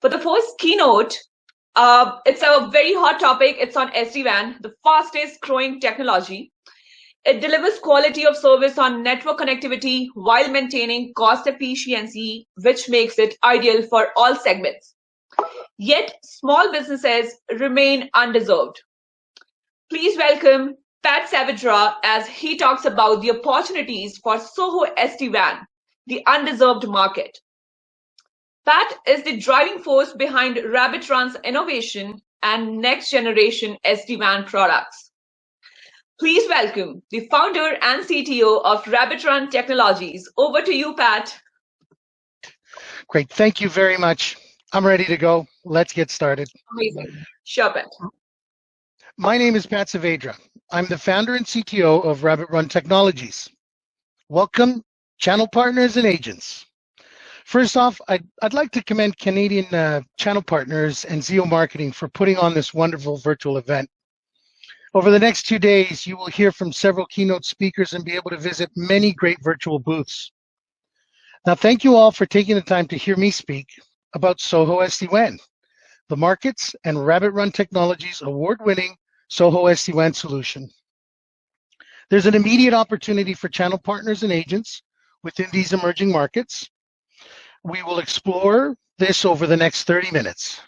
For the first keynote, it's a very hot topic. It's on SD-WAN, the fastest growing technology. It delivers quality of service on network connectivity while maintaining cost efficiency, which makes it ideal for all segments. Yet, small businesses remain undeserved. Please welcome Pat Saavedra as he talks about the opportunities for SOHO SD-WAN, the undeserved market. Pat is the driving force behind RabbitRun's innovation and next-generation SD-WAN products. Please welcome the founder and CTO of RabbitRun Technologies. Over to you, Pat. Great. Thank you very much. I'm ready to go. Let's get started. Amazing. Sure, Pat. My name is Pat Saavedra. I'm the founder and CTO of RabbitRun Technologies. Welcome, channel partners and agents. First off, I'd like to commend Canadian channel partners and Zeo Marketing for putting on this wonderful virtual event. Over the next 2 days, you will hear from several keynote speakers and be able to visit many great virtual booths. Now, thank you all for taking the time to hear me speak about SOHO SD-WAN, the markets and RabbitRun Technologies award-winning SOHO SD-WAN solution. There's an immediate opportunity for channel partners and agents within these emerging markets. We will explore this over the next 30 minutes.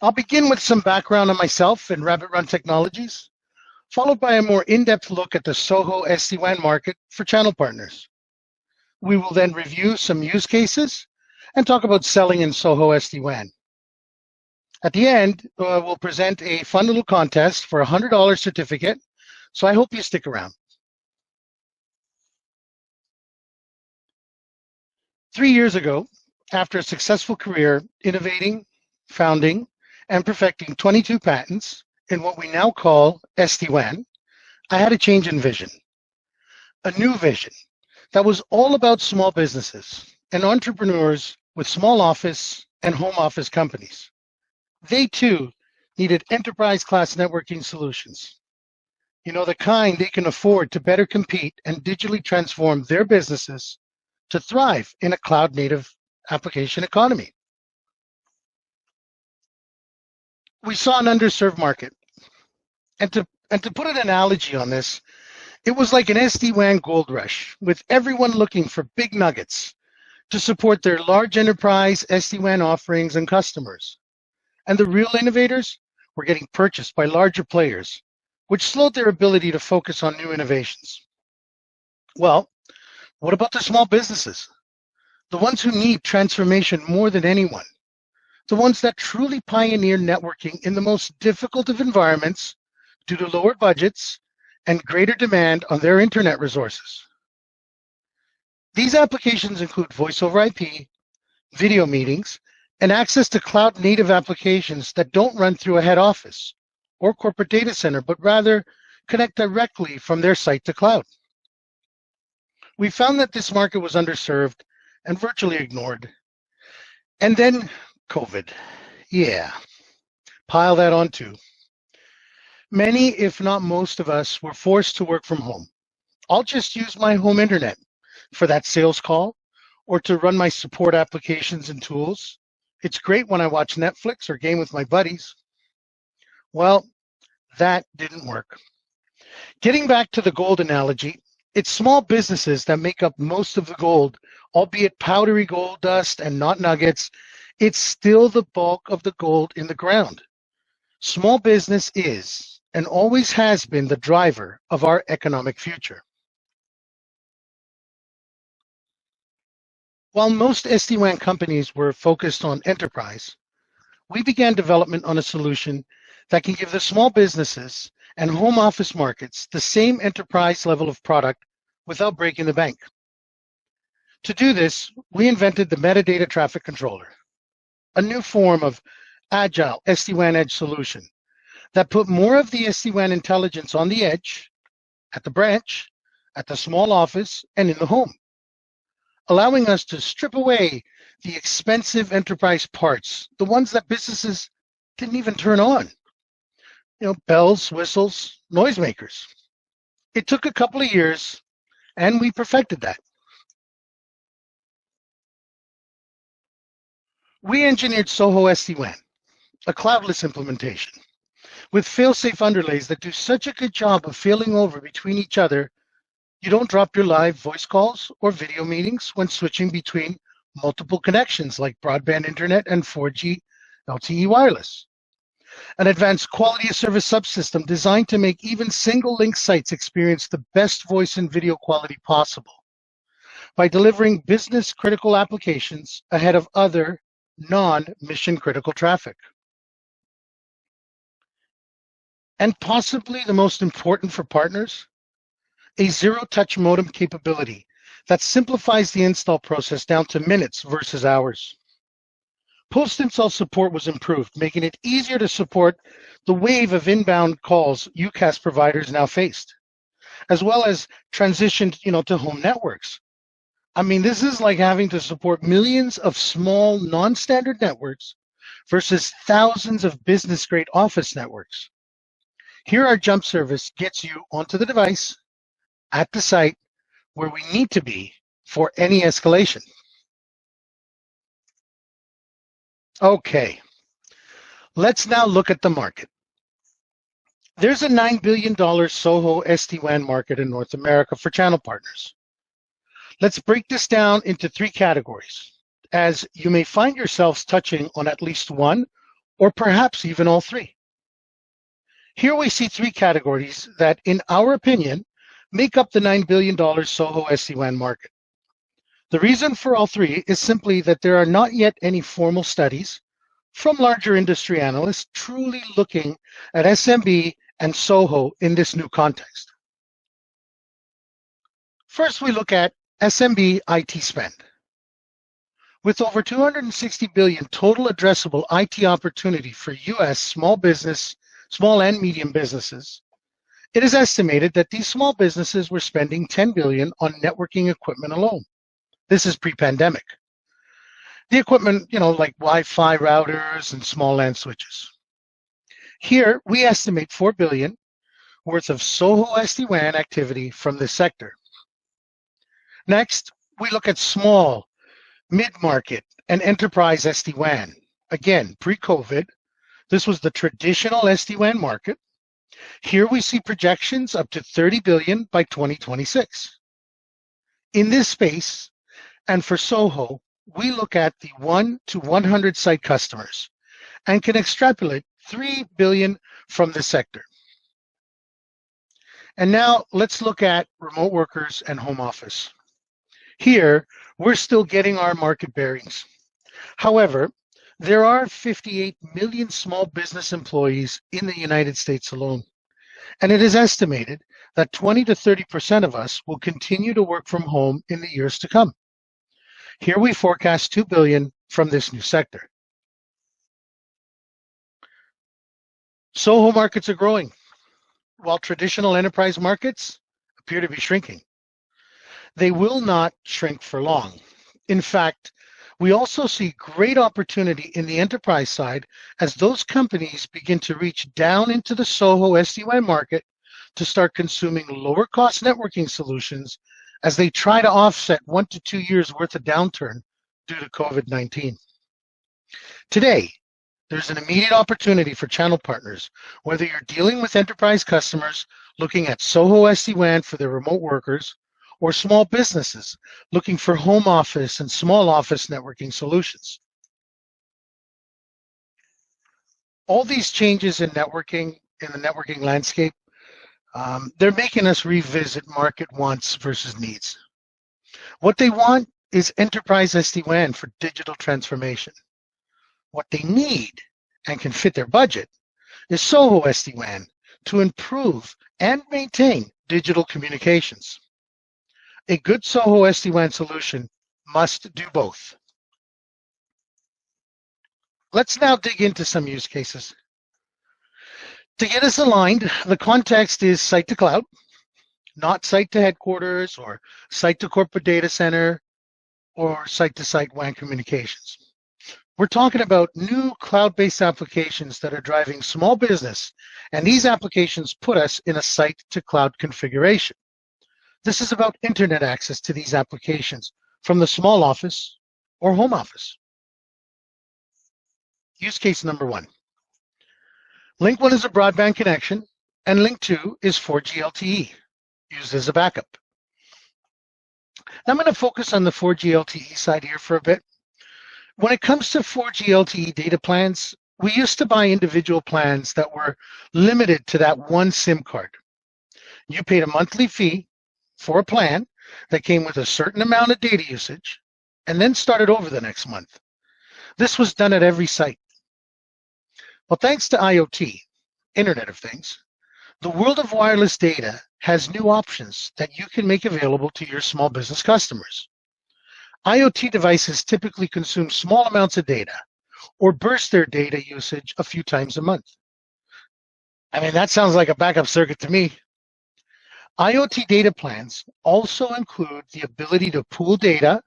I'll begin with some background on myself and RabbitRun Technologies, followed by a more in-depth look at the SOHO SD-WAN market for channel partners. We will then review some use cases and talk about selling in SOHO SD-WAN. At the end, we'll present a fun little contest for a $100 certificate, so I hope you stick around. 3 years ago, after a successful career innovating, founding, and perfecting 22 patents in what we now call SD-WAN, I had a change in vision. A new vision that was all about small businesses and entrepreneurs with small office and home office companies. They too needed enterprise-class networking solutions. You know, the kind they can afford to better compete and digitally transform their businesses to thrive in a cloud-native application economy. We saw an underserved market. And to put an analogy on this, it was like an SD-WAN gold rush, with everyone looking for big nuggets to support their large enterprise SD-WAN offerings and customers. And the real innovators were getting purchased by larger players, which slowed their ability to focus on new innovations. Well, what about the small businesses? The ones who need transformation more than anyone. The ones that truly pioneer networking in the most difficult of environments due to lower budgets and greater demand on their internet resources. These applications include voice over IP, video meetings, and access to cloud-native applications that don't run through a head office or corporate data center, but rather connect directly from their site to cloud. We found that this market was underserved and virtually ignored. And then COVID. Yeah, pile that on too. Many, if not most of us, were forced to work from home. I'll just use my home internet for that sales call or to run my support applications and tools. It's great when I watch Netflix or game with my buddies. Well, that didn't work. Getting back to the gold analogy, it's small businesses that make up most of the gold, albeit powdery gold dust and not nuggets. It's still the bulk of the gold in the ground. Small business is and always has been the driver of our economic future. While most SD-WAN companies were focused on enterprise, we began development on a solution that can give the small businesses and home office markets the same enterprise level of product without breaking the bank. To do this, we invented the Metadata Traffic Controller, a new form of agile SD-WAN edge solution that put more of the SD-WAN intelligence on the edge, at the branch, at the small office, and in the home, allowing us to strip away the expensive enterprise parts, the ones that businesses didn't even turn on. You know, bells, whistles, noisemakers. It took a couple of years, and we perfected that. We engineered Soho SD-WAN, a cloudless implementation, with failsafe underlays that do such a good job of failing over between each other, you don't drop your live voice calls or video meetings when switching between multiple connections like broadband internet and 4G LTE wireless. An advanced quality of service subsystem designed to make even single link sites experience the best voice and video quality possible by delivering business critical applications ahead of other non-mission critical traffic. And possibly the most important for partners, a zero-touch modem capability that simplifies the install process down to minutes versus hours. Post-install support was improved, making it easier to support the wave of inbound calls UCaaS providers now faced, as well as transitioned, to home networks. I mean, this is like having to support millions of small non-standard networks versus thousands of business-grade office networks. Here, our jump service gets you onto the device at the site where we need to be for any escalation. Okay, let's now look at the market. There's a $9 billion Soho SD-WAN market in North America for channel partners. Let's break this down into three categories, as you may find yourselves touching on at least one or perhaps even all three. Here we see three categories that, in our opinion, make up the $9 billion Soho SD-WAN market. The reason for all three is simply that there are not yet any formal studies from larger industry analysts truly looking at SMB and Soho in this new context. First, we look at SMB IT spend. With over $260 billion total addressable IT opportunity for US small and medium businesses, it is estimated that these small businesses were spending $10 billion on networking equipment alone. This is pre-pandemic. The equipment, like Wi-Fi routers and small LAN switches. Here, we estimate $4 billion worth of Soho SD-WAN activity from this sector. Next, we look at small, mid-market, and enterprise SD-WAN. Again, pre-COVID, this was the traditional SD-WAN market. Here we see projections up to $30 billion by 2026. In this space, and for Soho, we look at the 1 to 100 site customers and can extrapolate $3 billion from this sector. And now let's look at remote workers and home office. Here, we're still getting our market bearings. However, there are 58 million small business employees in the United States alone, and it is estimated that 20 to 30% of us will continue to work from home in the years to come. Here we forecast $2 billion from this new sector. Soho markets are growing, while traditional enterprise markets appear to be shrinking. They will not shrink for long. In fact, we also see great opportunity in the enterprise side as those companies begin to reach down into the Soho SD-WAN market to start consuming lower cost networking solutions as they try to offset 1 to 2 years worth of downturn due to COVID-19. Today, there's an immediate opportunity for channel partners, whether you're dealing with enterprise customers looking at Soho SD-WAN for their remote workers, or small businesses looking for home office and small office networking solutions. All these changes in the networking landscape, they're making us revisit market wants versus needs. What they want is enterprise SD-WAN for digital transformation. What they need and can fit their budget is Soho SD-WAN to improve and maintain digital communications. A good Soho SD-WAN solution must do both. Let's now dig into some use cases. To get us aligned, the context is site to cloud, not site to headquarters or site to corporate data center or site to site WAN communications. We're talking about new cloud-based applications that are driving small business, and these applications put us in a site to cloud configuration. This is about internet access to these applications from the small office or home office. Use case number 1. Link 1 is a broadband connection, and link 2 is 4G LTE, used as a backup. Now I'm going to focus on the 4G LTE side here for a bit. When it comes to 4G LTE data plans, we used to buy individual plans that were limited to that one SIM card. You paid a monthly fee for a plan that came with a certain amount of data usage and then started over the next month. This was done at every site. Well, thanks to IoT, Internet of Things, the world of wireless data has new options that you can make available to your small business customers. IoT devices typically consume small amounts of data or burst their data usage a few times a month. I mean, that sounds like a backup circuit to me. IoT data plans also include the ability to pool data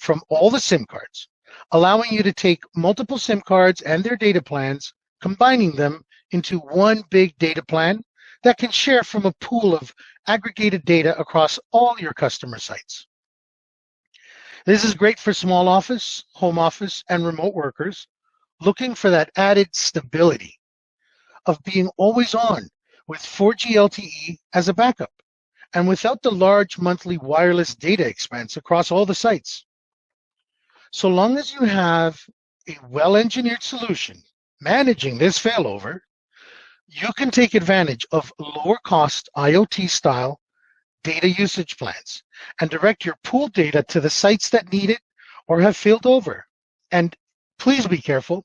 from all the SIM cards, allowing you to take multiple SIM cards and their data plans, combining them into one big data plan that can share from a pool of aggregated data across all your customer sites. This is great for small office, home office, and remote workers looking for that added stability of being always on with 4G LTE as a backup and without the large monthly wireless data expense across all the sites. So long as you have a well-engineered solution managing this failover, you can take advantage of lower-cost IoT-style data usage plans and direct your pooled data to the sites that need it or have failed over. And please be careful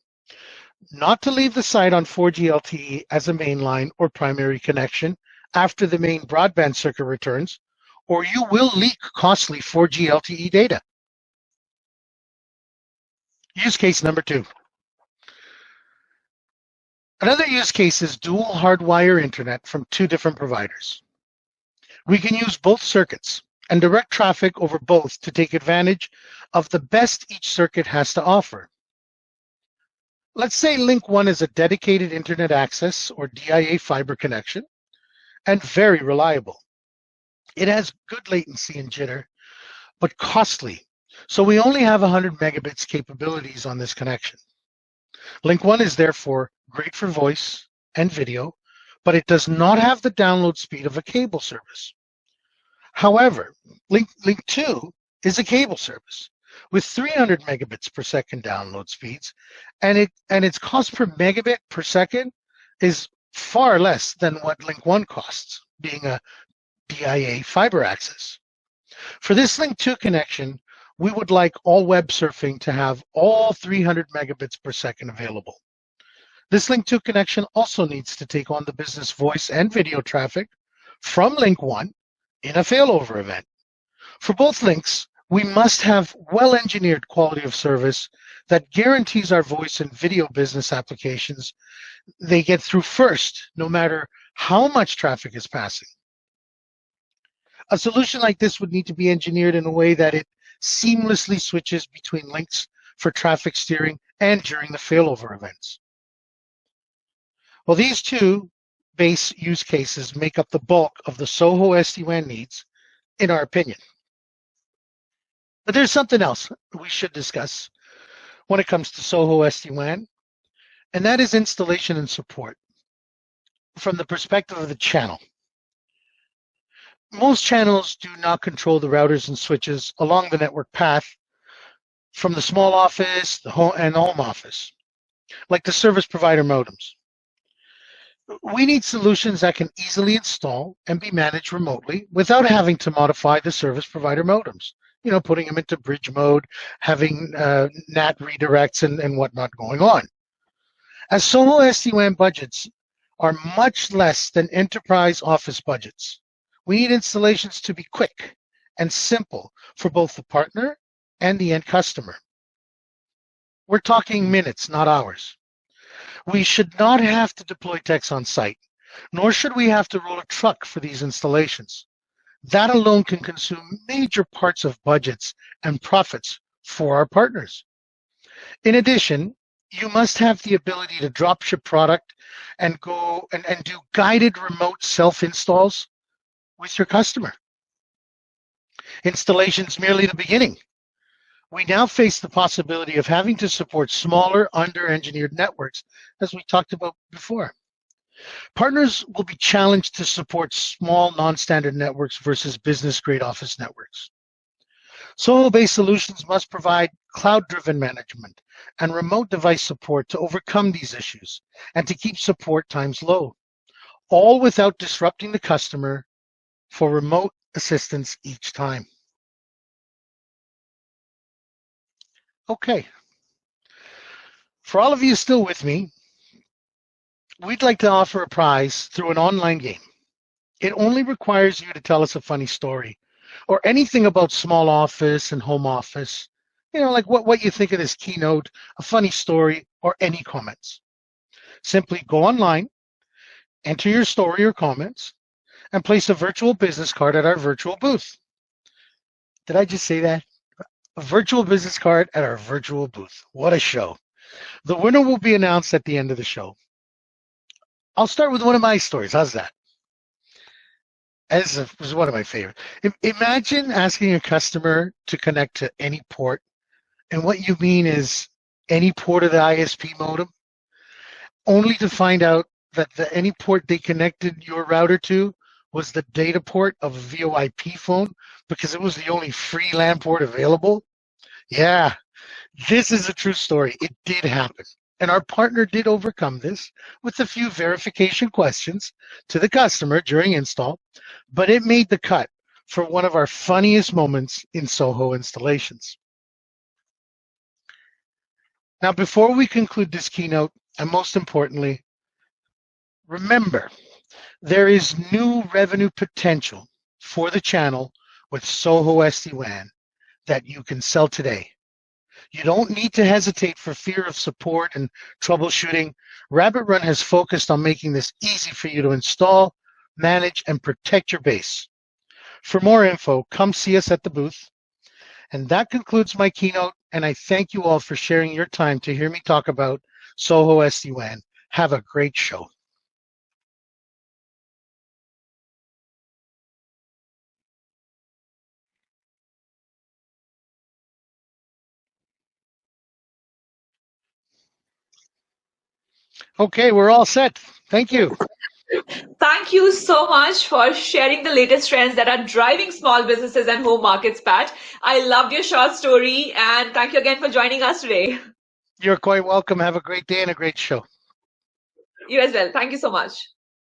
not to leave the site on 4G LTE as a mainline or primary connection after the main broadband circuit returns, or you will leak costly 4G LTE data. Use case number 2. Another use case is dual hardwire internet from 2 different providers. We can use both circuits and direct traffic over both to take advantage of the best each circuit has to offer. Let's say link 1 is a dedicated internet access or DIA fiber connection and very reliable. It has good latency and jitter, but costly. So we only have 100 megabits capabilities on this connection. Link 1 is therefore great for voice and video, but it does not have the download speed of a cable service. However, Link 2 is a cable service with 300 megabits per second download speeds, and its cost per megabit per second is far less than what Link 1 costs, being a DIA fiber access. For this Link 2 connection, we would like all web surfing to have all 300 megabits per second available. This Link 2 connection also needs to take on the business voice and video traffic from Link 1 in a failover event. For both links, we must have well-engineered quality of service that guarantees our voice and video business applications they get through first, no matter how much traffic is passing. A solution like this would need to be engineered in a way that it seamlessly switches between links for traffic steering and during the failover events. Well, these 2 base use cases make up the bulk of the SOHO SD-WAN needs, in our opinion. But there's something else we should discuss when it comes to SOHO SD-WAN, and that is installation and support from the perspective of the channel. Most channels do not control the routers and switches along the network path from the small office, the home office, like the service provider modems. We need solutions that can easily install and be managed remotely without having to modify the service provider modems. You know, putting them into bridge mode, having NAT redirects and whatnot going on. As SOHO SD-WAN budgets are much less than enterprise office budgets, we need installations to be quick and simple for both the partner and the end customer. We're talking minutes, not hours. We should not have to deploy techs on site, nor should we have to roll a truck for these installations. That alone can consume major parts of budgets and profits for our partners. In addition, you must have the ability to drop ship product and go and do guided remote self-installs with your customer. Installation's merely the beginning. We now face the possibility of having to support smaller, under-engineered networks, as we talked about before. Partners will be challenged to support small, non-standard networks versus business-grade office networks. Soho-based solutions must provide cloud-driven management and remote device support to overcome these issues and to keep support times low, all without disrupting the customer for remote assistance each time. Okay. For all of you still with me, we'd like to offer a prize through an online game. It only requires you to tell us a funny story or anything about small office and home office, like what you think of this keynote, a funny story, or any comments. Simply go online, enter your story or comments, and place a virtual business card at our virtual booth. Did I just say that? A virtual business card at our virtual booth. What a show. The winner will be announced at the end of the show. I'll start with one of my stories. How's that? This was one of my favorites. Imagine asking a customer to connect to any port, and what you mean is any port of the ISP modem, only to find out that any port they connected your router to was the data port of a VoIP phone because it was the only free LAN port available. Yeah, this is a true story. It did happen. And our partner did overcome this with a few verification questions to the customer during install, but it made the cut for one of our funniest moments in Soho installations. Now, before we conclude this keynote, and most importantly, remember, there is new revenue potential for the channel with Soho SD-WAN that you can sell today. You don't need to hesitate for fear of support and troubleshooting. RabbitRun has focused on making this easy for you to install, manage, and protect your base. For more info, come see us at the booth. And that concludes my keynote, and I thank you all for sharing your time to hear me talk about Soho SD-WAN. Have a great show. Okay, we're all set. Thank you. Thank you so much for sharing the latest trends that are driving small businesses and home markets, Pat. I loved your short story, and thank you again for joining us today. You're quite welcome. Have a great day and a great show. You as well. Thank you so much.